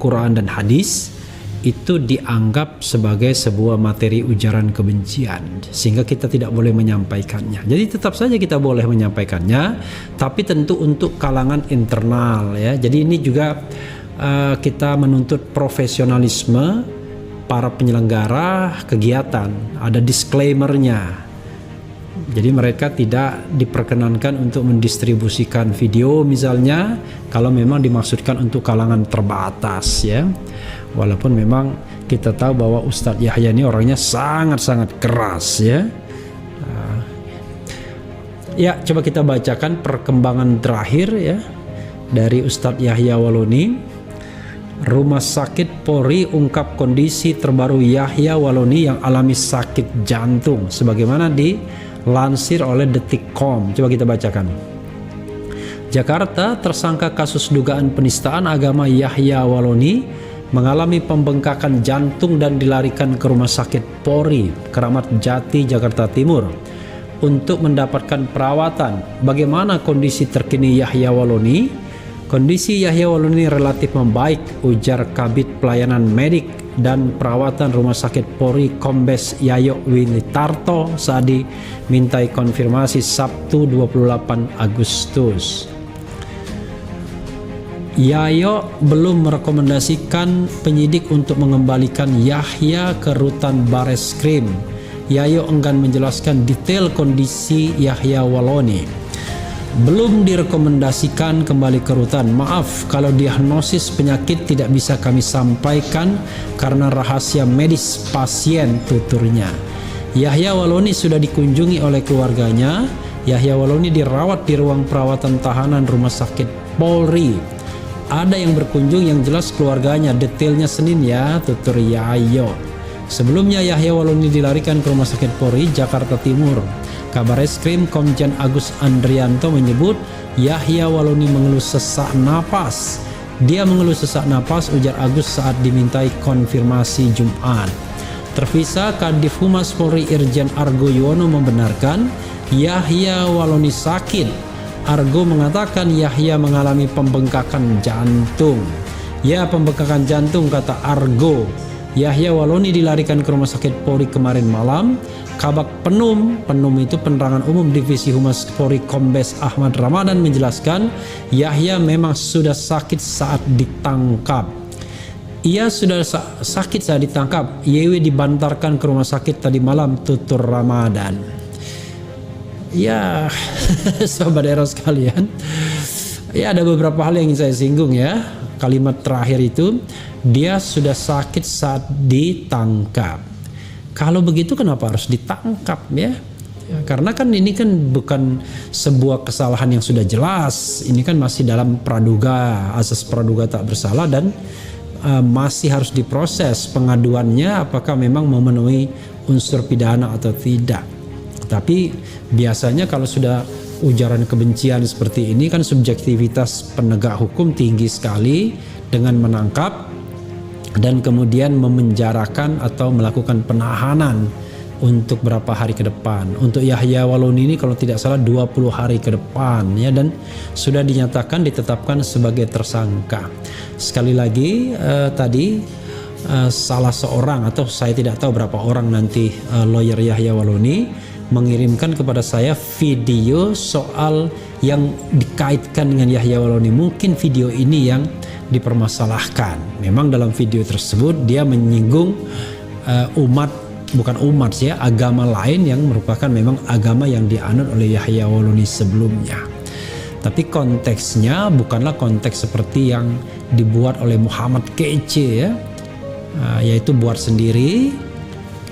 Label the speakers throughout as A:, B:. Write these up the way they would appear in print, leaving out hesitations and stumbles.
A: Quran dan hadis itu dianggap sebagai sebuah materi ujaran kebencian, sehingga kita tidak boleh menyampaikannya. Jadi tetap saja kita boleh menyampaikannya, tapi tentu untuk kalangan internal ya. Jadi ini juga kita menuntut profesionalisme para penyelenggara kegiatan, ada disclaimernya. Jadi mereka tidak diperkenankan untuk mendistribusikan video misalnya kalau memang dimaksudkan untuk kalangan terbatas ya. Walaupun memang kita tahu bahwa Ustadz Yahya ini orangnya sangat-sangat keras ya. Ya, coba kita bacakan perkembangan terakhir ya dari Ustadz Yahya Waloni. Rumah Sakit Polri ungkap kondisi terbaru Yahya Waloni yang alami sakit jantung sebagaimana dilansir oleh Detikcom. Coba kita bacakan. Jakarta, tersangka kasus dugaan penistaan agama Yahya Waloni mengalami pembengkakan jantung dan dilarikan ke Rumah Sakit Polri Kramat Jati, Jakarta Timur untuk mendapatkan perawatan. Bagaimana kondisi terkini Yahya Waloni? Kondisi Yahya Waloni relatif membaik, ujar Kabid Pelayanan Medik dan Perawatan Rumah Sakit Polri Kombes Yayo Wilitarto saat dimintai konfirmasi Sabtu 28 Agustus. Yayo belum merekomendasikan penyidik untuk mengembalikan Yahya ke rutan Bareskrim. Yayo enggan menjelaskan detail kondisi Yahya Waloni. Belum direkomendasikan kembali ke rutan. Maaf kalau diagnosis penyakit tidak bisa kami sampaikan karena rahasia medis pasien, tuturnya. Yahya Waloni sudah dikunjungi oleh keluarganya. Yahya Waloni dirawat di ruang perawatan tahanan Rumah Sakit Polri. Ada yang berkunjung yang jelas keluarganya, detailnya Senin ya, tutur Yayo. Sebelumnya Yahya Waloni dilarikan ke Rumah Sakit Polri Jakarta Timur. Kabareskrim Komjen Agus Andrianto menyebut Yahya Waloni mengeluh sesak napas. Dia mengeluh sesak napas, ujar Agus saat dimintai konfirmasi Jumat. Terpisah, Kadif Humas Polri Irjen Argo Yuwono membenarkan Yahya Waloni sakit. Argo mengatakan Yahya mengalami pembengkakan jantung. Ya, pembengkakan jantung, kata Argo. Yahya Waloni dilarikan ke Rumah Sakit Polri kemarin malam. Kabak Penum itu penerangan umum Divisi Humas Polri Kombes Ahmad Ramadan menjelaskan Yahya memang sudah sakit saat ditangkap. Ia sudah sakit saat ditangkap. YW dibantarkan ke rumah sakit tadi malam, tutur Ramadan. Ya, sahabat Eros sekalian, ya ada beberapa hal yang ingin saya singgung ya. Kalimat terakhir itu, dia sudah sakit saat ditangkap. Kalau begitu kenapa harus ditangkap ya? Karena kan ini kan bukan sebuah kesalahan yang sudah jelas. Ini kan masih dalam praduga, asas praduga tak bersalah dan masih harus diproses pengaduannya apakah memang memenuhi unsur pidana atau tidak. Tapi biasanya kalau sudah ujaran kebencian seperti ini kan subjektivitas penegak hukum tinggi sekali dengan menangkap dan kemudian memenjarakan atau melakukan penahanan untuk berapa hari ke depan. Untuk Yahya Waloni ini kalau tidak salah 20 hari ke depan ya, dan sudah dinyatakan ditetapkan sebagai tersangka. Sekali lagi tadi salah seorang atau saya tidak tahu berapa orang nanti lawyer Yahya Waloni mengirimkan kepada saya video soal yang dikaitkan dengan Yahya Waloni. Mungkin video ini yang dipermasalahkan. Memang dalam video tersebut dia menyinggung agama lain yang merupakan memang agama yang dianut oleh Yahya Waloni sebelumnya. Tapi konteksnya bukanlah konteks seperti yang dibuat oleh Muhammad Kece ya, yaitu buat sendiri,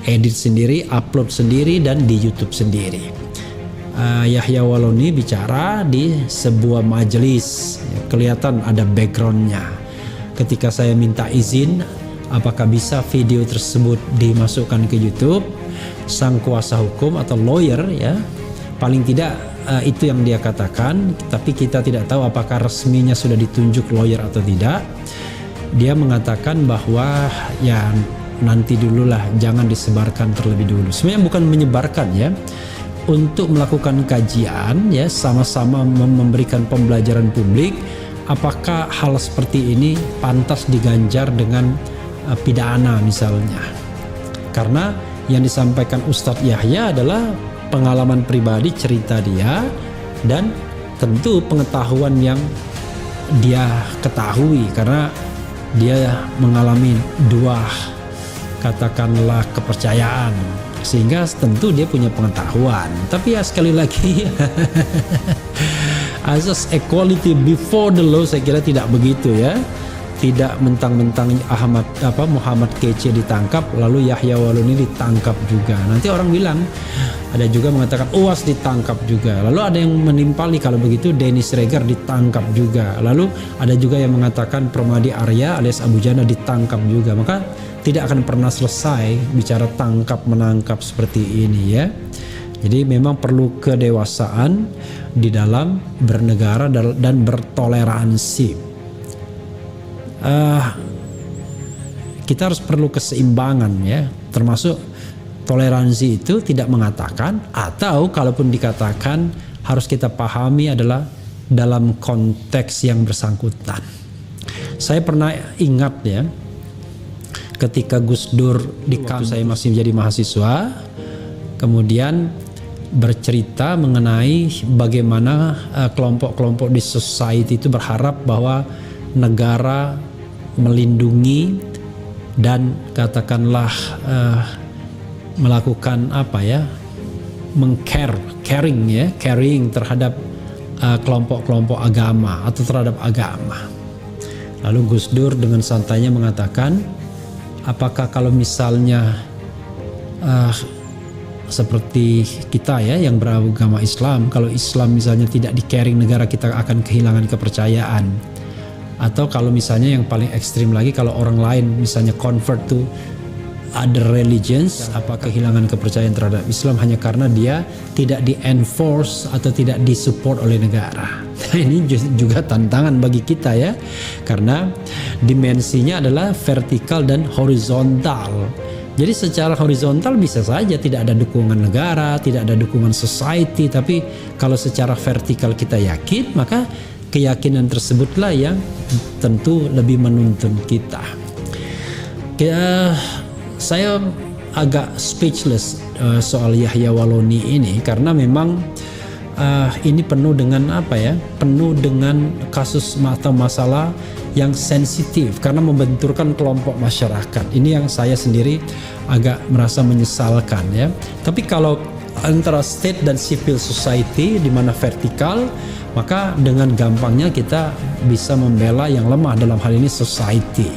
A: edit sendiri, upload sendiri, dan di YouTube sendiri. Yahya Waloni bicara di sebuah majelis, kelihatan ada backgroundnya. Ketika saya minta izin, apakah bisa video tersebut dimasukkan ke YouTube, sang kuasa hukum atau lawyer ya, paling tidak itu yang dia katakan, tapi kita tidak tahu apakah resminya sudah ditunjuk lawyer atau tidak. Dia mengatakan bahwa ya nanti dululah, jangan disebarkan terlebih dulu. Sebenarnya bukan menyebarkan ya, untuk melakukan kajian ya, sama-sama memberikan pembelajaran publik apakah hal seperti ini pantas diganjar dengan pidana misalnya. Karena yang disampaikan Ustadz Yahya adalah pengalaman pribadi, cerita dia, dan tentu pengetahuan yang dia ketahui karena dia mengalami dua, katakanlah, kepercayaan, sehingga tentu dia punya pengetahuan. Tapi ya sekali lagi asas equality before the law saya kira tidak begitu ya. Tidak mentang-mentang Muhammad Kece ditangkap lalu Yahya Waloni ditangkap juga. Nanti orang bilang, ada juga mengatakan UAS ditangkap juga. Lalu ada yang menimpali kalau begitu Dennis Regar ditangkap juga. Lalu ada juga yang mengatakan Permadi Arya alias Abu Janda ditangkap juga. Maka tidak akan pernah selesai bicara tangkap menangkap seperti ini ya. Jadi memang perlu kedewasaan di dalam bernegara dan bertoleransi. Kita harus perlu keseimbangan ya, termasuk toleransi itu tidak mengatakan, atau kalaupun dikatakan harus kita pahami adalah dalam konteks yang bersangkutan. Saya pernah ingat ya, ketika Gus Dur waktu saya masih menjadi mahasiswa, kemudian bercerita mengenai bagaimana kelompok-kelompok di society itu berharap bahwa negara melindungi dan katakanlah melakukan caring terhadap kelompok-kelompok agama atau terhadap agama. Lalu Gus Dur dengan santainya mengatakan, apakah kalau misalnya seperti kita ya yang beragama Islam, kalau Islam misalnya tidak di-caring negara, kita akan kehilangan kepercayaan. Atau kalau misalnya yang paling ekstrim lagi, kalau orang lain misalnya convert to other religions, apa kehilangan kepercayaan terhadap Islam hanya karena dia tidak di-enforce atau tidak disupport oleh negara. Nah, ini juga tantangan bagi kita ya, karena dimensinya adalah vertikal dan horizontal. Jadi secara horizontal bisa saja tidak ada dukungan negara, tidak ada dukungan society, tapi kalau secara vertikal kita yakin, maka keyakinan tersebutlah yang tentu lebih menuntun kita. Saya agak speechless soal Yahya Waloni ini karena memang ini penuh dengan penuh dengan kasus atau masalah yang sensitif karena membenturkan kelompok masyarakat. Ini yang saya sendiri agak merasa menyesalkan ya. Tapi kalau antara state dan civil society di mana vertikal, maka dengan gampangnya kita bisa membela yang lemah, dalam hal ini society,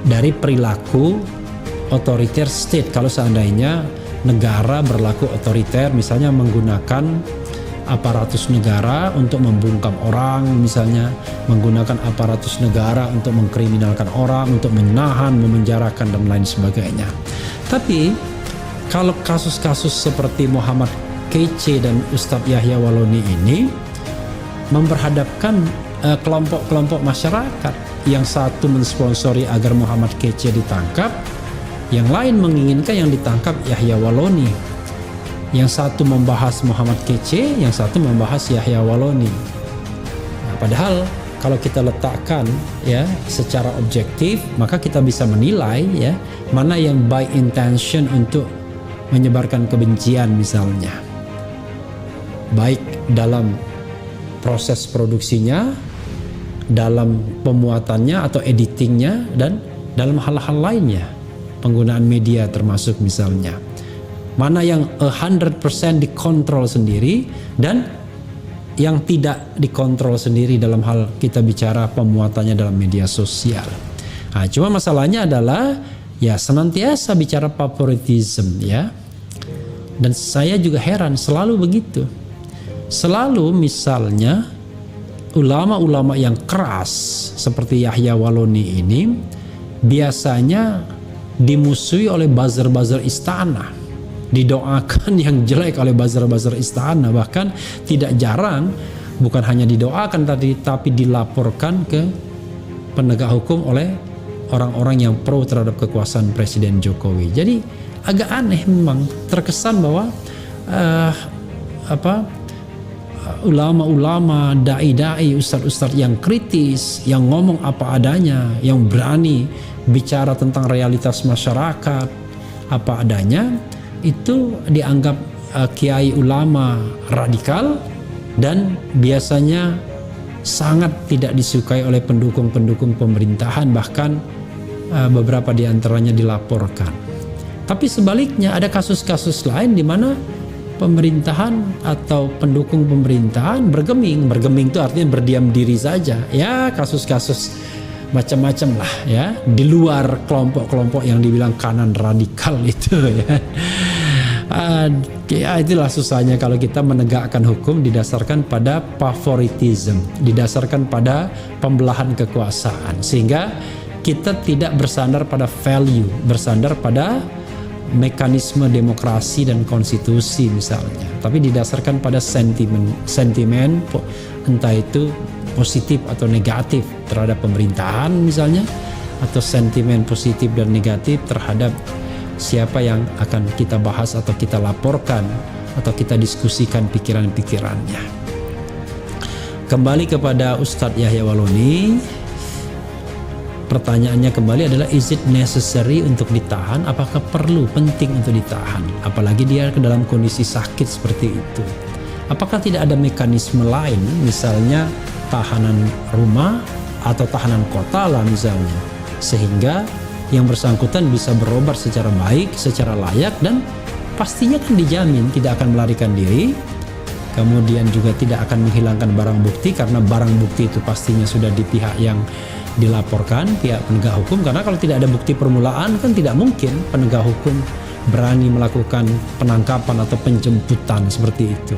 A: dari perilaku otoriter state. Kalau seandainya negara berlaku otoriter, misalnya menggunakan aparatus negara untuk membungkam orang, misalnya menggunakan aparatus negara untuk mengkriminalkan orang, untuk menahan, memenjarakan dan lain sebagainya. Tapi kalau kasus-kasus seperti Muhammad Kece dan Ustadz Yahya Waloni ini memperhadapkan kelompok-kelompok masyarakat, yang satu mensponsori agar Muhammad Kece ditangkap, yang lain menginginkan yang ditangkap Yahya Waloni. Yang satu membahas Muhammad Kece, yang satu membahas Yahya Waloni. Nah, padahal kalau kita letakkan ya secara objektif, maka kita bisa menilai ya mana yang by intention untuk menyebarkan kebencian misalnya, baik dalam proses produksinya, dalam pemuatannya atau editingnya, dan dalam hal-hal lainnya, penggunaan media termasuk misalnya. Mana yang 100% dikontrol sendiri dan yang tidak dikontrol sendiri dalam hal kita bicara pemuatannya dalam media sosial. Nah, cuma masalahnya adalah ya senantiasa bicara favoritism ya. Dan saya juga heran selalu begitu. Selalu misalnya ulama-ulama yang keras seperti Yahya Waloni ini biasanya dimusuhi oleh buzzer-buzzer istana, didoakan yang jelek oleh buzzer-buzzer istana, bahkan tidak jarang bukan hanya didoakan tapi dilaporkan ke penegak hukum oleh orang-orang yang pro terhadap kekuasaan Presiden Jokowi. Jadi agak aneh memang, terkesan bahwa ulama-ulama, dai-dai, ustadz-ustadz yang kritis, yang ngomong apa adanya, yang berani bicara tentang realitas masyarakat apa adanya, itu dianggap kiai ulama radikal dan biasanya sangat tidak disukai oleh pendukung-pendukung pemerintahan, bahkan beberapa di antaranya dilaporkan. Tapi sebaliknya ada kasus-kasus lain di mana pemerintahan atau pendukung pemerintahan bergeming. Bergeming itu artinya berdiam diri saja. Ya, kasus-kasus macam-macam lah ya, di luar kelompok-kelompok yang dibilang kanan radikal itu ya. Ya itulah susahnya kalau kita menegakkan hukum didasarkan pada favoritism, didasarkan pada pembelahan kekuasaan, sehingga kita tidak bersandar pada value, bersandar pada mekanisme demokrasi dan konstitusi misalnya, tapi didasarkan pada sentimen entah itu positif atau negatif terhadap pemerintahan misalnya, atau sentimen positif dan negatif terhadap siapa yang akan kita bahas atau kita laporkan atau kita diskusikan pikiran-pikirannya. Kembali kepada Ustadz Yahya Walloni, pertanyaannya kembali adalah, is it necessary untuk ditahan? Apakah perlu, penting untuk ditahan? Apalagi dia ke dalam kondisi sakit seperti itu. Apakah tidak ada mekanisme lain, misalnya tahanan rumah atau tahanan kota lah misalnya, sehingga yang bersangkutan bisa berobat secara baik, secara layak, dan pastinya kan dijamin tidak akan melarikan diri, kemudian juga tidak akan menghilangkan barang bukti, karena barang bukti itu pastinya sudah di pihak yang dilaporkan, pihak penegak hukum. Karena kalau tidak ada bukti permulaan kan tidak mungkin penegak hukum berani melakukan penangkapan atau penjemputan seperti itu.